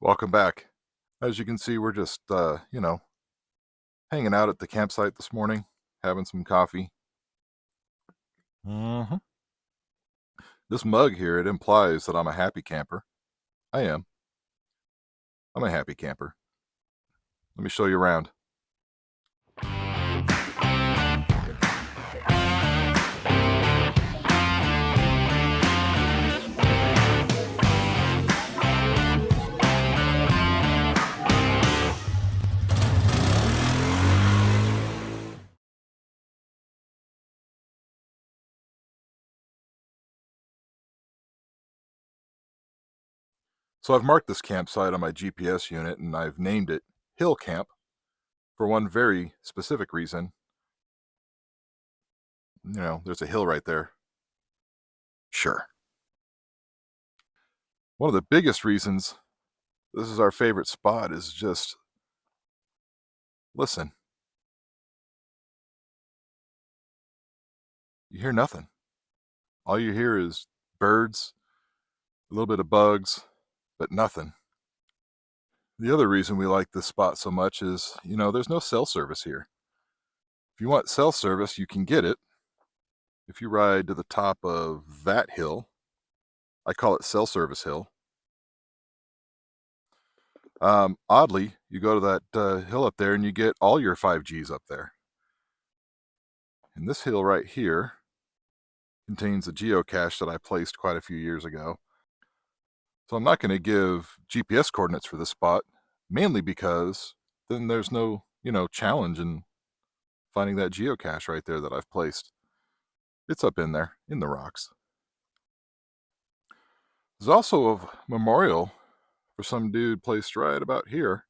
Welcome back. As you can see, we're just, hanging out at the campsite this morning, having some coffee. hmm This mug here, it implies that I'm a happy camper. I am. I'm a happy camper. Let me show you around. So I've marked this campsite on my GPS unit and I've named it Hill Camp for one very specific reason. There's a hill right there. Sure. One of the biggest reasons this is our favorite spot is just listen. You hear nothing. All you hear is birds, a little bit of bugs, but nothing. The other reason we like this spot so much is, there's no cell service here. If you want cell service, you can get it. If you ride to the top of that hill, I call it Cell Service Hill. Oddly, you go to that hill up there and you get all your 5Gs up there. And this hill right here contains a geocache that I placed quite a few years ago. So I'm not going to give GPS coordinates for this spot, mainly because then there's no, challenge in finding that geocache right there that I've placed. It's up in there, in the rocks. There's also a memorial for some dude placed right about here.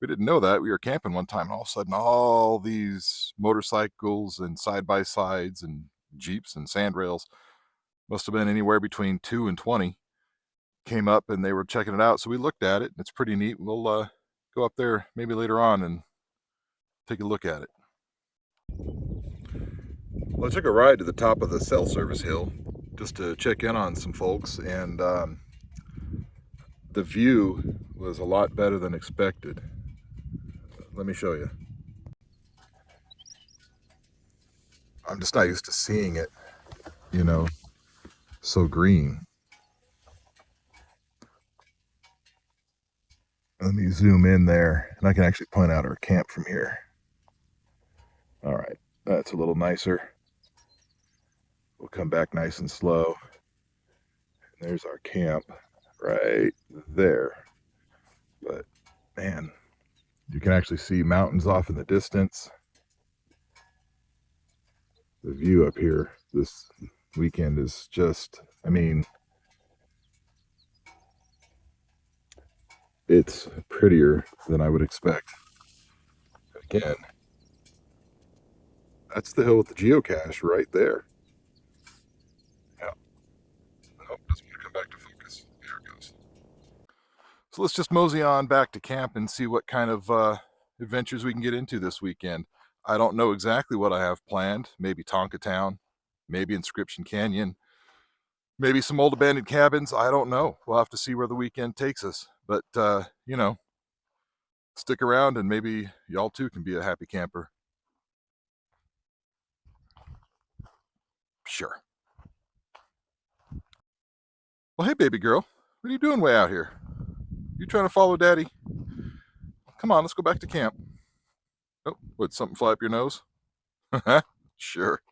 We didn't know that. We were camping one time, and all of a sudden, all these motorcycles and side-by-sides and Jeeps and sandrails, must have been anywhere between 2 and 20, came up, and they were checking it out. So we looked at it, and it's pretty neat. We'll go up there maybe later on and take a look at it. Well, I took a ride to the top of the cell service hill just to check in on some folks, and the view was a lot better than expected. Let me show you. I'm just not used to seeing it, so green. Let me zoom in there, and I can actually point out our camp from here. All right, that's a little nicer. We'll come back nice and slow. And there's our camp right there. But man, you can actually see mountains off in the distance. The view up here this weekend is just, it's prettier than I would expect. Again, that's the hill with the geocache right there. Yeah. Nope, doesn't want to come back to focus. There it goes. So let's just mosey on back to camp and see what kind of adventures we can get into this weekend. I don't know exactly what I have planned. Maybe Tonka Town, maybe Inscription Canyon, maybe some old abandoned cabins. I don't know. We'll have to see where the weekend takes us. But, stick around and maybe y'all too can be a happy camper. Sure. Well, hey, baby girl, what are you doing way out here? You trying to follow daddy? Come on, let's go back to camp. Oh, would something fly up your nose? Sure.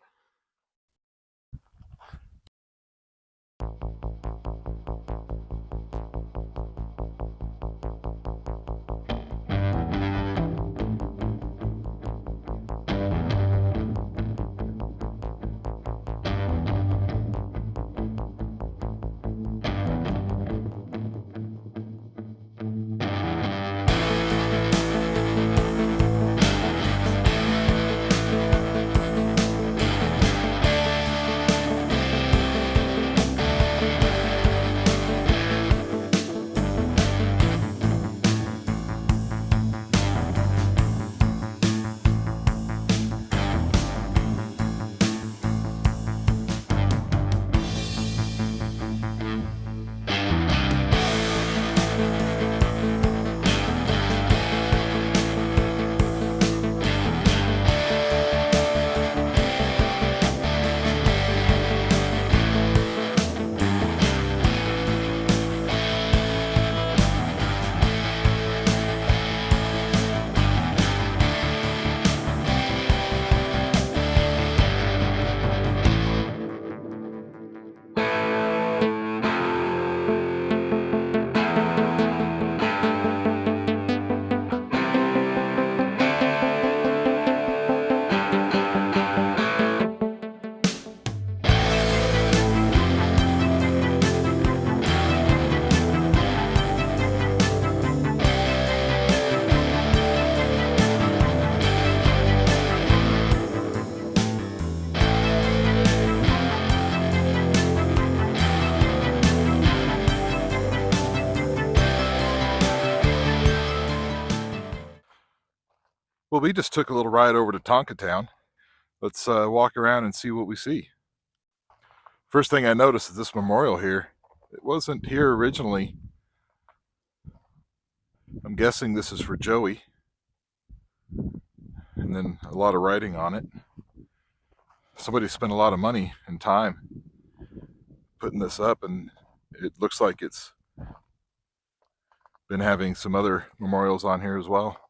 Well, we just took a little ride over to Tonka Town. Let's walk around and see what we see. First thing I noticed is this memorial here. It wasn't here originally. I'm guessing this is for Joey. And then a lot of writing on it. Somebody spent a lot of money and time putting this up, and it looks like it's been having some other memorials on here as well.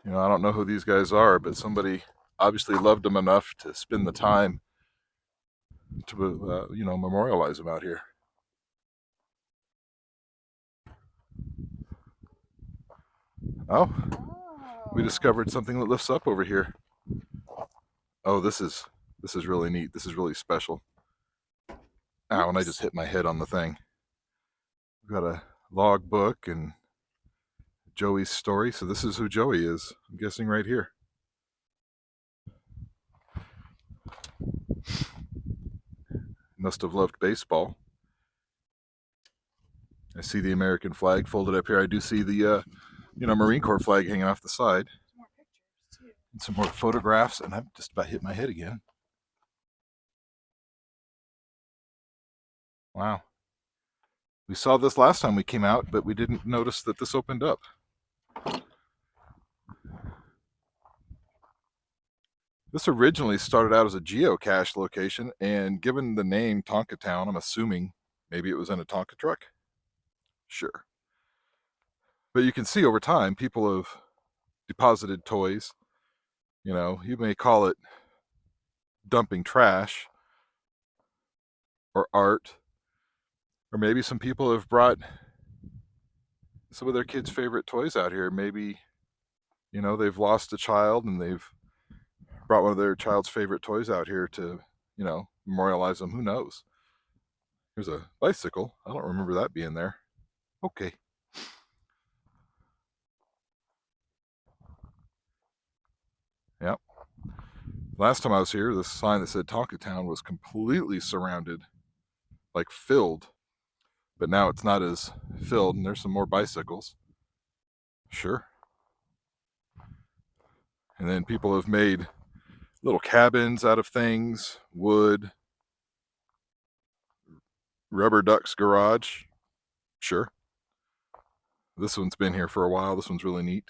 You know, I don't know who these guys are, but somebody obviously loved them enough to spend the time to, memorialize them out here. Oh, we discovered something that lifts up over here. Oh, this is really neat. This is really special. Ow, and I just hit my head on the thing. We've got a log book and Joey's story. So this is who Joey is. I'm guessing right here. Must have loved baseball. I see the American flag folded up here. I do see the, Marine Corps flag hanging off the side. And some more photographs, and I've just about hit my head again. Wow. We saw this last time we came out, but we didn't notice that this opened up. This originally started out as a geocache location, and given the name Tonka Town, I'm assuming maybe it was in a Tonka truck. Sure. But you can see over time, people have deposited toys. You know, you may call it dumping trash or art, or maybe some people have brought some of their kids' favorite toys out here. Maybe, they've lost a child and they've brought one of their child's favorite toys out here to, memorialize them. Who knows? Here's a bicycle. I don't remember that being there. Okay. Yep. Last time I was here, the sign that said Tonka Town was completely surrounded, like filled. But now it's not as filled, and there's some more bicycles. Sure. And then people have made little cabins out of things, wood, rubber ducks garage. Sure. This one's been here for a while. This one's really neat.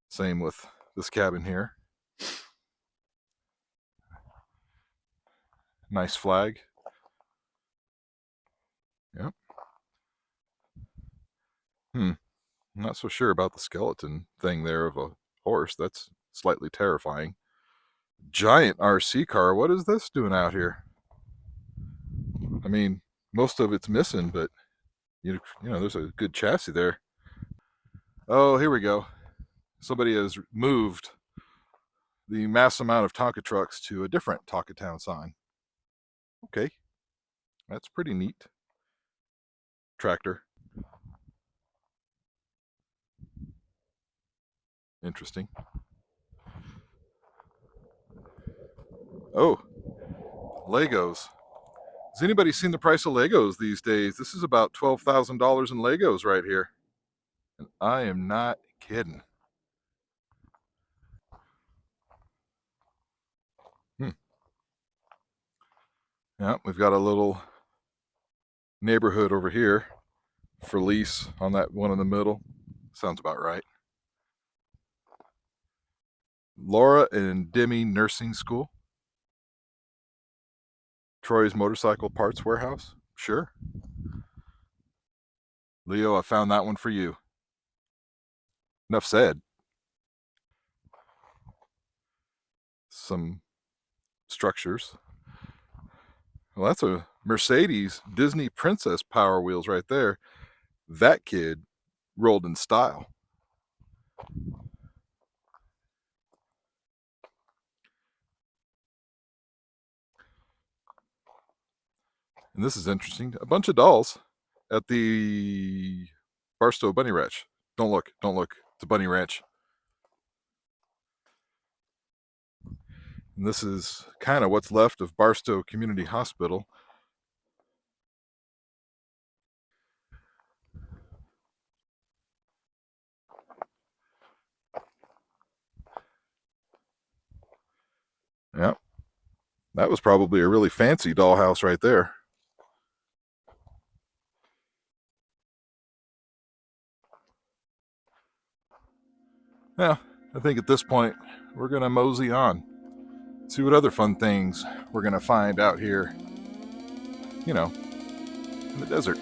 Same with this cabin here. Nice flag. Yep. I'm not so sure about the skeleton thing there of a horse. That's slightly terrifying. Giant RC car. What is this doing out here? I mean, most of it's missing, but there's a good chassis there. Oh, here we go. Somebody has moved the mass amount of Tonka trucks to a different Tonka Town sign. Okay, that's pretty neat. Tractor. Interesting. Oh, Legos. Has anybody seen the price of Legos these days? This is about $12,000 in Legos right here. And I am not kidding. Yeah, we've got a little neighborhood over here for lease on that one in the middle. Sounds about right. Laura and Demi Nursing School. Troy's Motorcycle Parts Warehouse. Sure. Leo, I found that one for you. Enough said. Some structures. Well, that's a Mercedes Disney Princess Power Wheels right there. That kid rolled in style. And this is interesting. A bunch of dolls at the Barstow Bunny Ranch. Don't look. It's a bunny ranch. And this is kind of what's left of Barstow Community Hospital. That was probably a really fancy dollhouse right there. Yeah, I think at this point we're gonna mosey on, see what other fun things we're gonna find out here, you know, in the desert.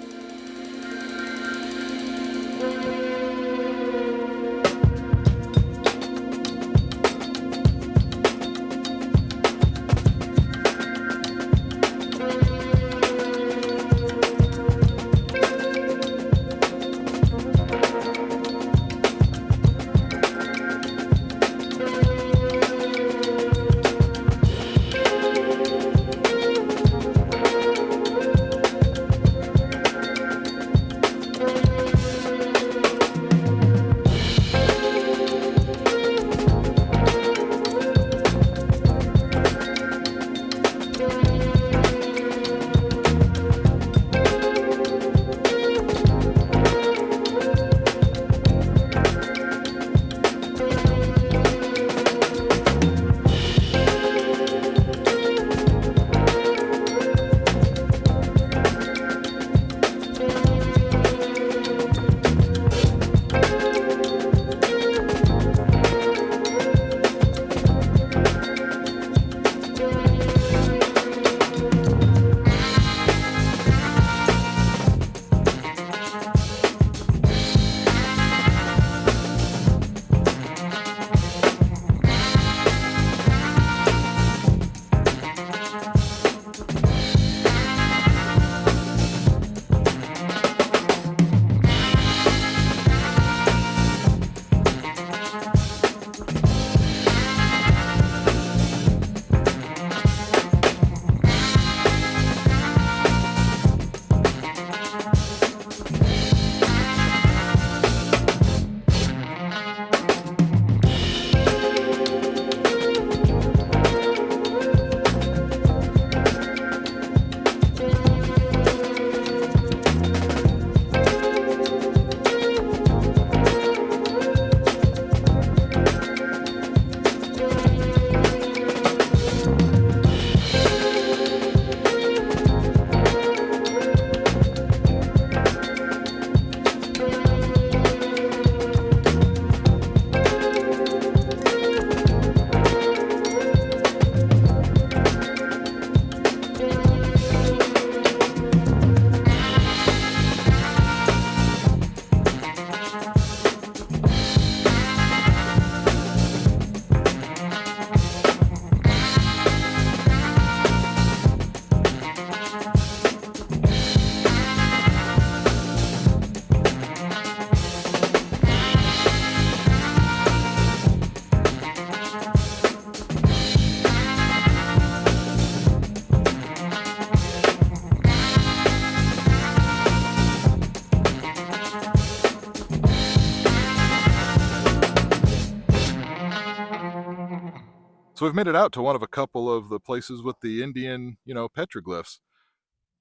So we've made it out to one of a couple of the places with the Indian, petroglyphs.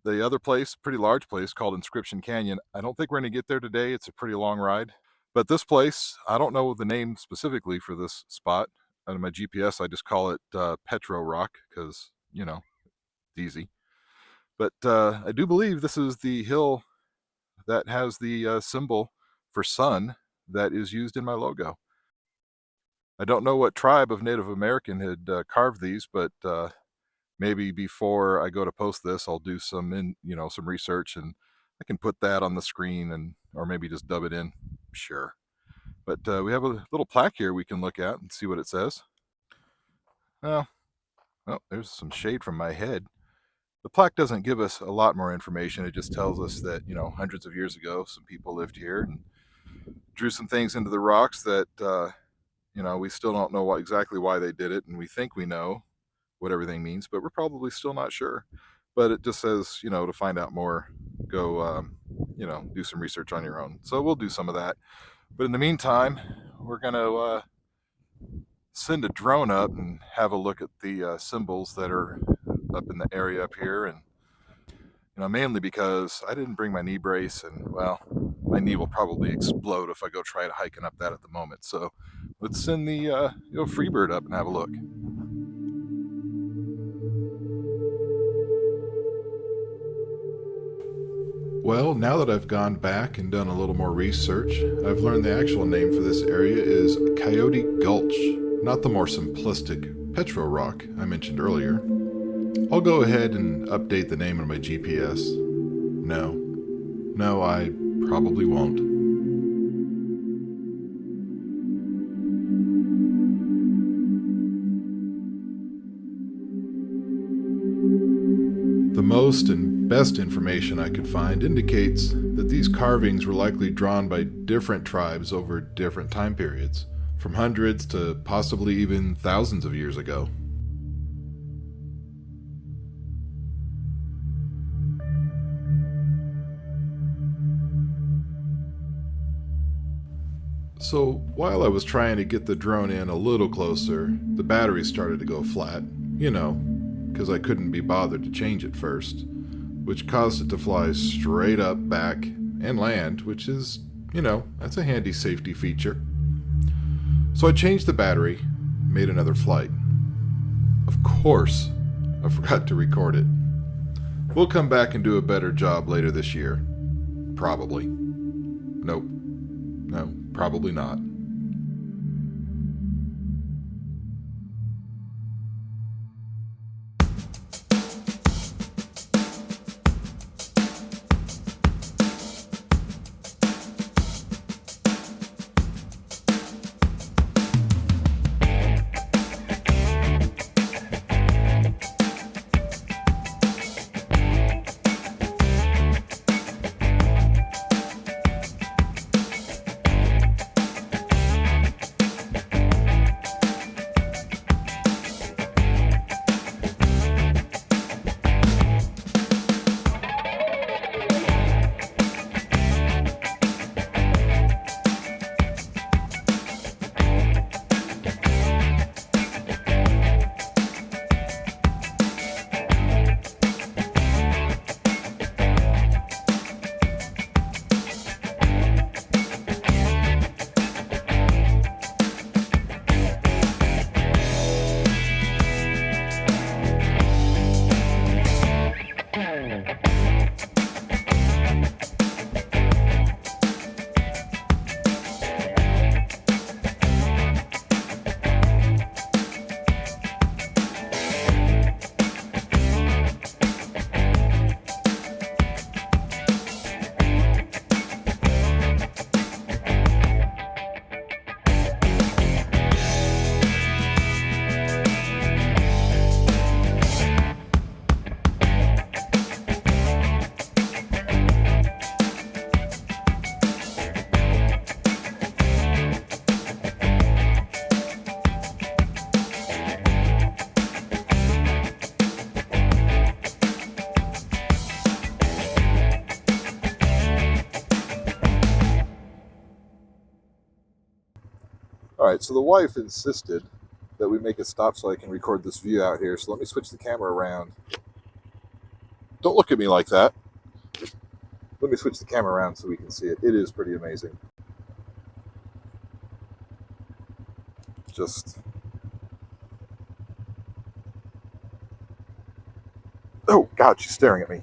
The other place, pretty large place called Inscription Canyon. I don't think we're going to get there today. It's a pretty long ride. But this place, I don't know the name specifically for this spot. On my GPS, I just call it Petro Rock because, it's easy. But I do believe this is the hill that has the symbol for sun that is used in my logo. I don't know what tribe of Native American had carved these, but maybe before I go to post this, I'll do some research, and I can put that on the screen, and or maybe just dub it in. Sure. But we have a little plaque here we can look at and see what it says. Well, there's some shade from my head. The plaque doesn't give us a lot more information. It just tells us that, hundreds of years ago, some people lived here and drew some things into the rocks that, we still don't know exactly why they did it. And we think we know what everything means, but we're probably still not sure. But it just says, to find out more, go, do some research on your own. So we'll do some of that. But in the meantime, we're going to send a drone up and have a look at the symbols that are up in the area up here. And, mainly because I didn't bring my knee brace, and, well, my knee will probably explode if I go try hiking up that at the moment. So let's send the Freebird up and have a look. Well, now that I've gone back and done a little more research, I've learned the actual name for this area is Coyote Gulch, not the more simplistic Petro Rock I mentioned earlier. I'll go ahead and update the name on my GPS. No, I probably won't. The most and best information I could find indicates that these carvings were likely drawn by different tribes over different time periods, from hundreds to possibly even thousands of years ago. So while I was trying to get the drone in a little closer, the battery started to go flat, because I couldn't be bothered to change it first, which caused it to fly straight up, back, and land, which is, that's a handy safety feature. So I changed the battery, made another flight. Of course, I forgot to record it. We'll come back and do a better job later this year. Probably. Nope. No, probably not. Alright, so the wife insisted that we make a stop so I can record this view out here, so let me switch the camera around. Don't look at me like that. Let me switch the camera around so we can see it. It is pretty amazing. Just... Oh, God, she's staring at me.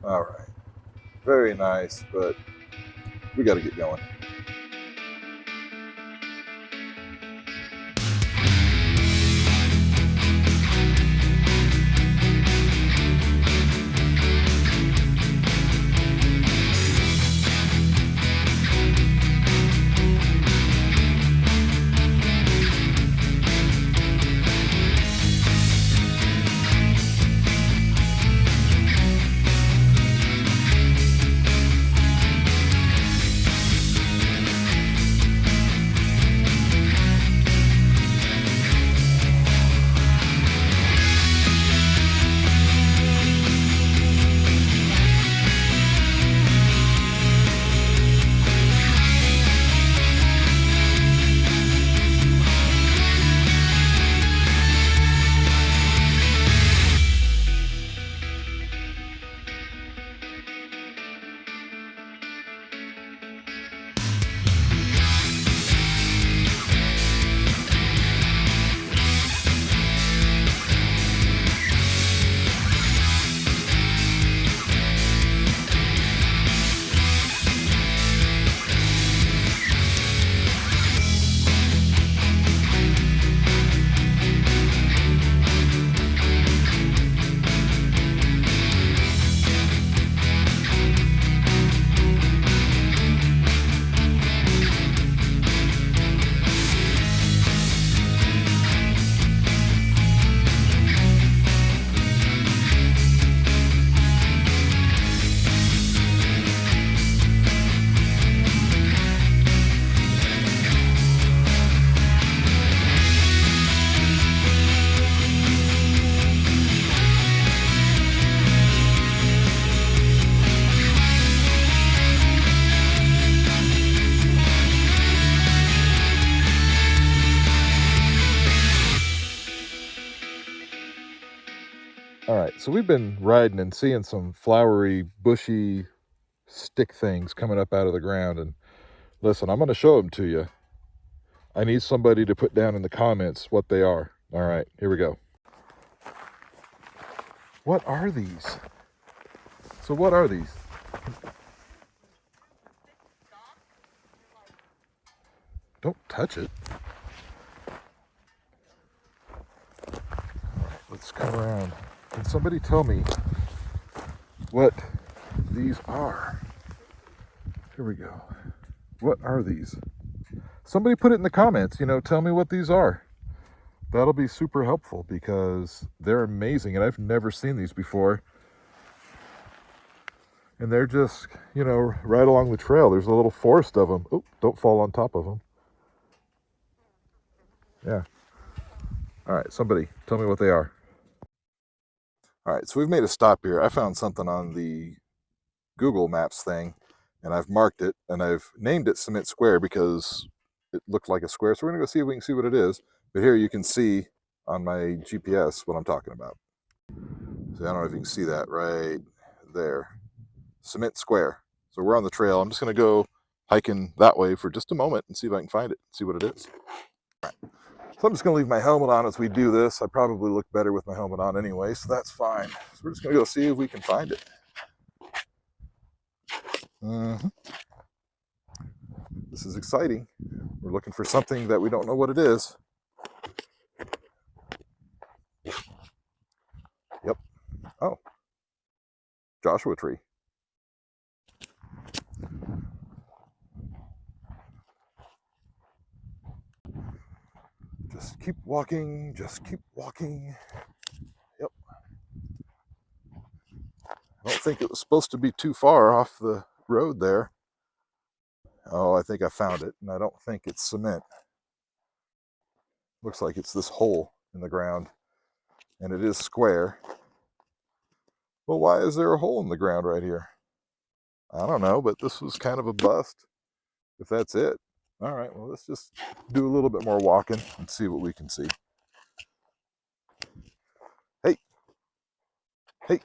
Alright. Very nice, but we got to get going. All right, so we've been riding and seeing some flowery, bushy stick things coming up out of the ground. And listen, I'm going to show them to you. I need somebody to put down in the comments what they are. All right, here we go. What are these? So what are these? Don't touch it. All right, let's come around. Can somebody tell me what these are? Here we go. What are these? Somebody put it in the comments, tell me what these are. That'll be super helpful because they're amazing and I've never seen these before. And they're just, right along the trail. There's a little forest of them. Oh, don't fall on top of them. Yeah. All right, somebody tell me what they are. All right, so we've made a stop here. I found something on the Google Maps thing, and I've marked it, and I've named it Cement Square because it looked like a square. So we're gonna go see if we can see what it is. But here you can see on my GPS what I'm talking about. So I don't know if you can see that right there. Cement Square. So we're on the trail. I'm just gonna go hiking that way for just a moment and see if I can find it, see what it is. All right. So I'm just gonna leave my helmet on as we do this. I probably look better with my helmet on anyway, so that's fine. So we're just gonna go see if we can find it. This is exciting. We're looking for something that we don't know what it is. Yep. Oh, Joshua tree. Just keep walking, just keep walking. Yep. I don't think it was supposed to be too far off the road there. Oh, I think I found it, and I don't think it's cement. Looks like it's this hole in the ground, and it is square. Well, why is there a hole in the ground right here? I don't know, but this was kind of a bust, if that's it. All right, well, let's just do a little bit more walking and see what we can see. Hey, hey,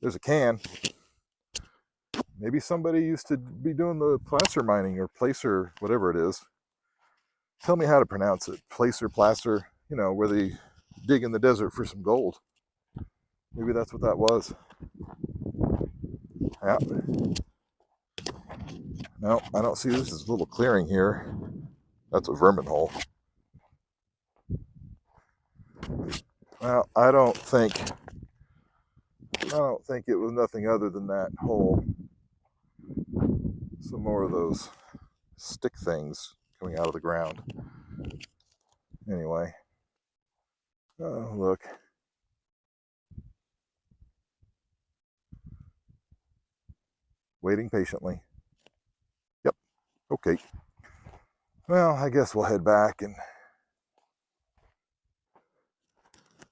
there's a can. Maybe somebody used to be doing the placer mining or placer, whatever it is. Tell me how to pronounce it. Placer, placer, where they dig in the desert for some gold. Maybe that's what that was. Yeah. No, I don't see this. There's a little clearing here. That's a vermin hole. Well, I don't think it was nothing other than that hole. Some more of those stick things coming out of the ground. Anyway. Oh, look. Waiting patiently. Yep. Okay. Well, I guess we'll head back and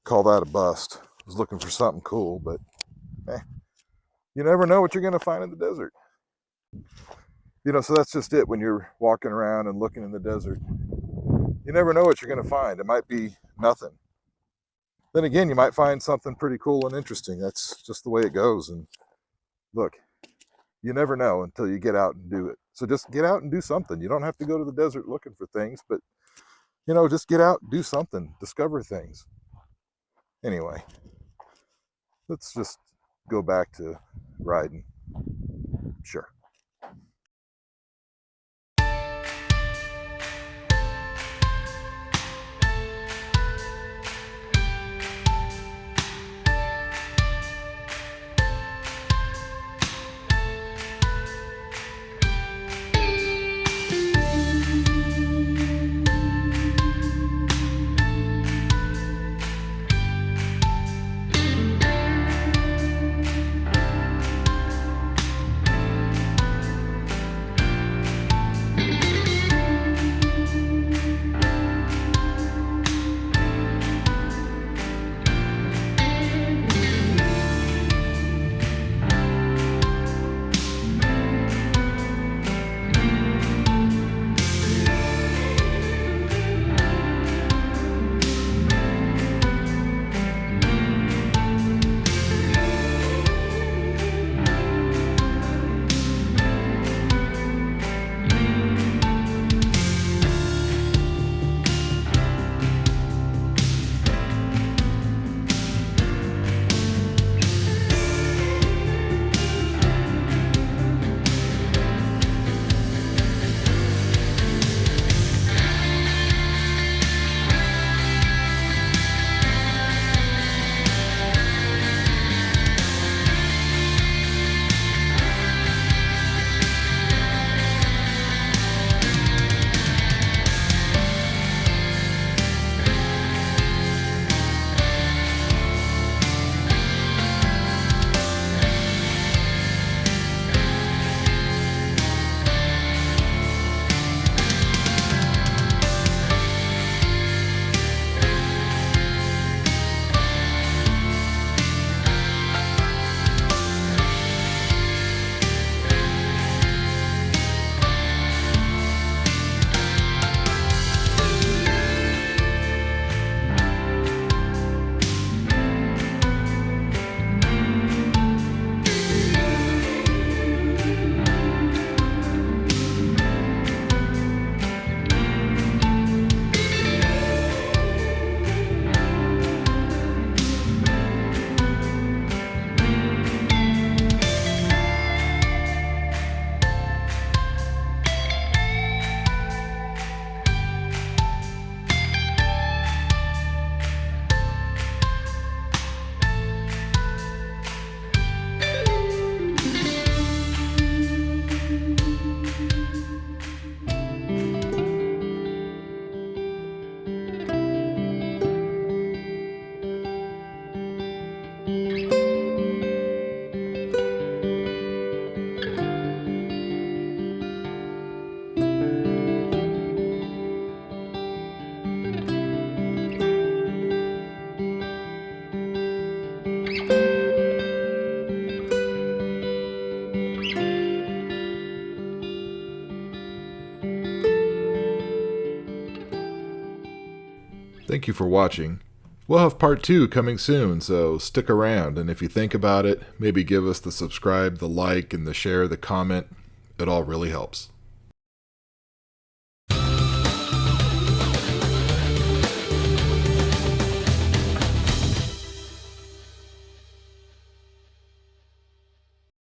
call that a bust. I was looking for something cool, but you never know what you're going to find in the desert. So that's just it when you're walking around and looking in the desert. You never know what you're going to find. It might be nothing. Then again, you might find something pretty cool and interesting. That's just the way it goes. And look, you never know until you get out and do it. So just get out and do something. You don't have to go to the desert looking for things, but just get out, do something, discover things. Anyway, let's just go back to riding. Sure. Thank you for watching. We'll have part 2 coming soon, so stick around. And if you think about it, maybe give us the subscribe, the like, and the share, the comment. It all really helps.